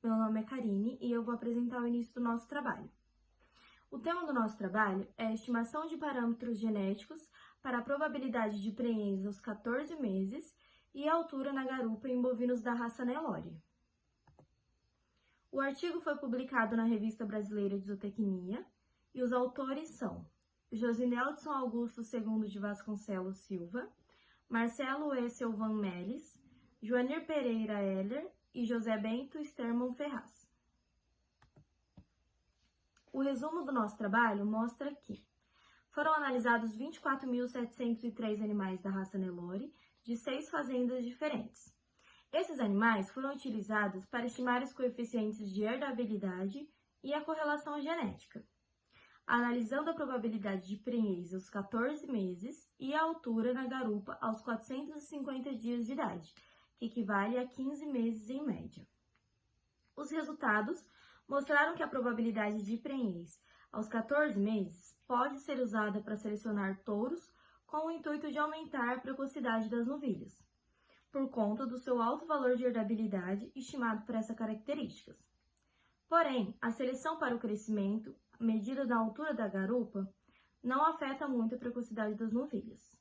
meu nome é Karine e eu vou apresentar o início do nosso trabalho. O tema do nosso trabalho é a estimação de parâmetros genéticos para a probabilidade de prenhez aos 14 meses e a altura na garupa em bovinos da raça Nelore. O artigo foi publicado na Revista Brasileira de Zootecnia e os autores são Josineldson Augusto II de Vasconcelos Silva, Marcelo E. Silvan Meles, Joanir Pereira Heller e José Bento Sterman Ferraz. O resumo do nosso trabalho mostra que foram analisados 24.703 animais da raça Nelore de 6 fazendas diferentes. Esses animais foram utilizados para estimar os coeficientes de herdabilidade e a correlação genética, analisando a probabilidade de prenhez aos 14 meses e a altura na garupa aos 450 dias de idade, que equivale a 15 meses em média. Os resultados mostraram que a probabilidade de prenhez aos 14 meses pode ser usada para selecionar touros com o intuito de aumentar a precocidade das novilhas, por conta do seu alto valor de herdabilidade estimado por essas características. Porém, a seleção para o crescimento, medida da altura da garupa, não afeta muito a precocidade das novilhas.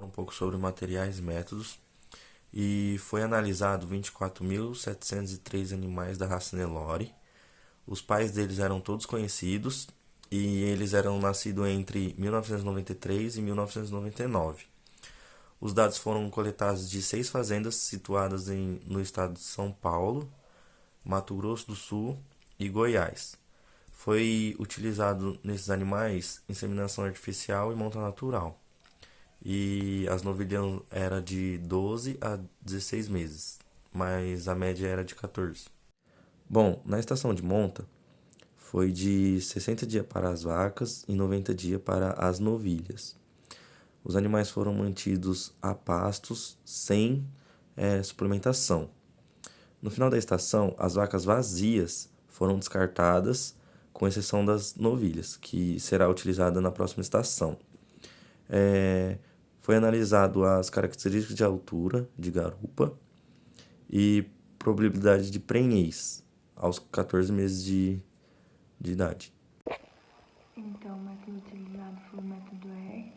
Um pouco sobre materiais e métodos, e foi analisado 24.703 animais da raça Nelore. Os pais deles eram todos conhecidos e eles eram nascidos entre 1993 e 1999. Os dados foram coletados de 6 fazendas situadas no estado de São Paulo, Mato Grosso do Sul e Goiás. Foi utilizado nesses animais inseminação artificial e monta natural. E as novilhas eram de 12 a 16 meses, mas a média era de 14. Bom, na estação de monta, foi de 60 dias para as vacas e 90 dias para as novilhas. Os animais foram mantidos a pastos sem suplementação. No final da estação, as vacas vazias foram descartadas, com exceção das novilhas, que será utilizada na próxima estação. Foi analisado as características de altura de garupa e probabilidade de prenhez aos 14 meses de idade. Então, o método utilizado foi o método R,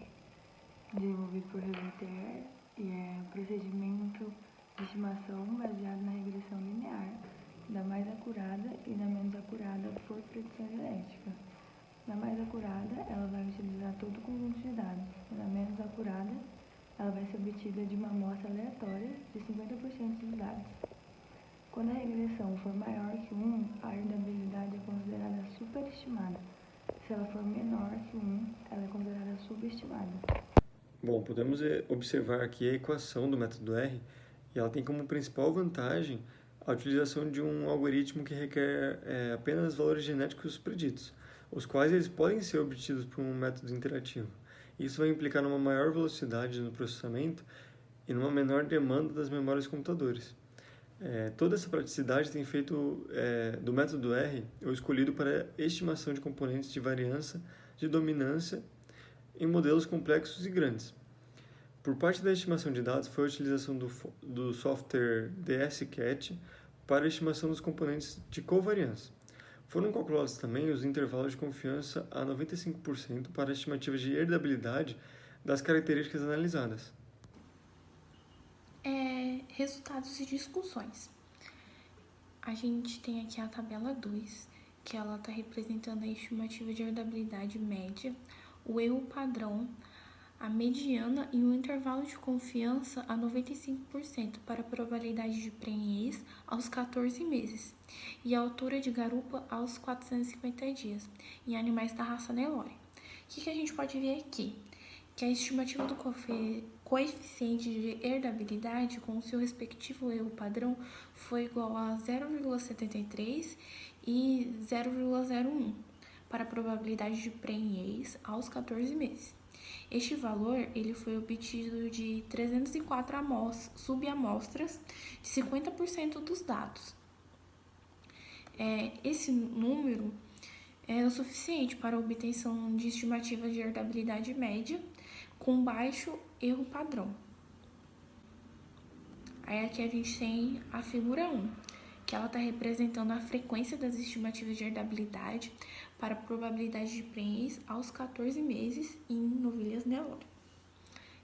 desenvolvido por Reuter, e é um procedimento de estimação baseado na regressão linear, da mais acurada e da menos acurada por predição genética. Na mais acurada, ela vai utilizar todo o conjunto de dados. Na menos acurada, ela vai ser obtida de uma amostra aleatória de 50% dos dados. Quando a regressão for maior que 1, a herdabilidade é considerada superestimada. Se ela for menor que 1, ela é considerada subestimada. Bom, podemos observar aqui a equação do método R, e ela tem como principal vantagem a utilização de um algoritmo que requer apenas valores genéticos preditos, os quais eles podem ser obtidos por um método interativo. Isso vai implicar numa maior velocidade no processamento e numa menor demanda das memórias computadores. Toda essa praticidade tem feito do método R o escolhido para a estimação de componentes de variância, de dominância em modelos complexos e grandes. Por parte da estimação de dados, foi a utilização do software DSCat para a estimação dos componentes de covariância. Foram calculados também os intervalos de confiança a 95% para a estimativa de herdabilidade das características analisadas. Resultados e discussões. A gente tem aqui a tabela 2, que ela está representando a estimativa de herdabilidade média, o erro padrão, a mediana e o intervalo de confiança a 95% para a probabilidade de prenhez aos 14 meses e a altura de garupa aos 450 dias em animais da raça Nelore. O que a gente pode ver aqui? Que a estimativa do coeficiente de herdabilidade com o seu respectivo erro padrão foi igual a 0,73 e 0,01 para a probabilidade de prenhez aos 14 meses. Este valor ele foi obtido de 304 subamostras de 50% dos dados. Esse número é o suficiente para a obtenção de estimativa de herdabilidade média com baixo erro padrão. Aí aqui a gente tem a figura 1, que ela está representando a frequência das estimativas de herdabilidade para a probabilidade de prenhez aos 14 meses em novilhas Nelore.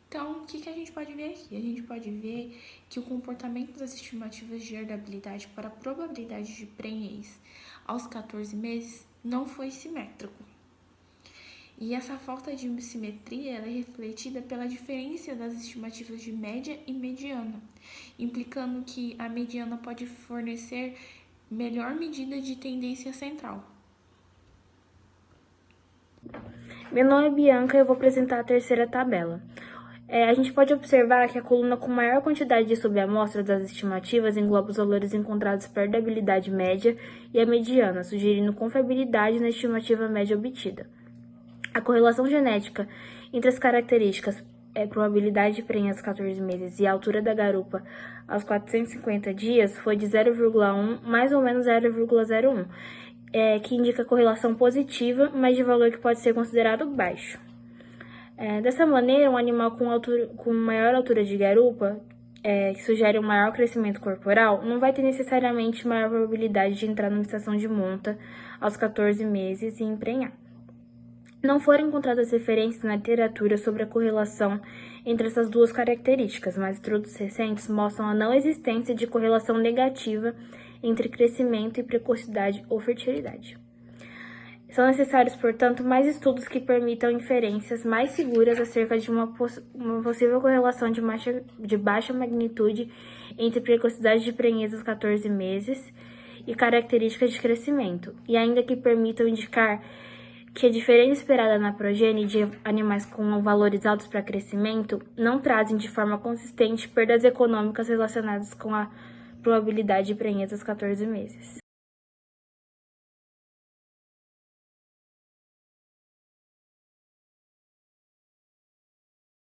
Então, o que a gente pode ver aqui? A gente pode ver que o comportamento das estimativas de herdabilidade para a probabilidade de prenhez aos 14 meses não foi simétrico. E essa falta de simetria ela é refletida pela diferença das estimativas de média e mediana, implicando que a mediana pode fornecer melhor medida de tendência central. Meu nome é Bianca e eu vou apresentar a terceira tabela. A gente pode observar que a coluna com maior quantidade de subamostras das estimativas engloba os valores encontrados perto da habilidade média e a mediana, sugerindo confiabilidade na estimativa média obtida. A correlação genética entre as características probabilidade de prenhez aos 14 meses e a altura da garupa aos 450 dias foi de 0,1 mais ou menos 0,01, que indica correlação positiva, mas de valor que pode ser considerado baixo. Dessa maneira, um animal com maior altura de garupa, que sugere um maior crescimento corporal, não vai ter necessariamente maior probabilidade de entrar numa estação de monta aos 14 meses e emprenhar. Não foram encontradas referências na literatura sobre a correlação entre essas duas características, mas estudos recentes mostram a não existência de correlação negativa entre crescimento e precocidade ou fertilidade. São necessários, portanto, mais estudos que permitam inferências mais seguras acerca de uma possível correlação de baixa magnitude entre precocidade de prenhez aos 14 meses e características de crescimento, e ainda que permitam indicar que a diferença esperada na progênie de animais com valores altos para crescimento não trazem de forma consistente perdas econômicas relacionadas com a probabilidade de prenhez aos 14 meses.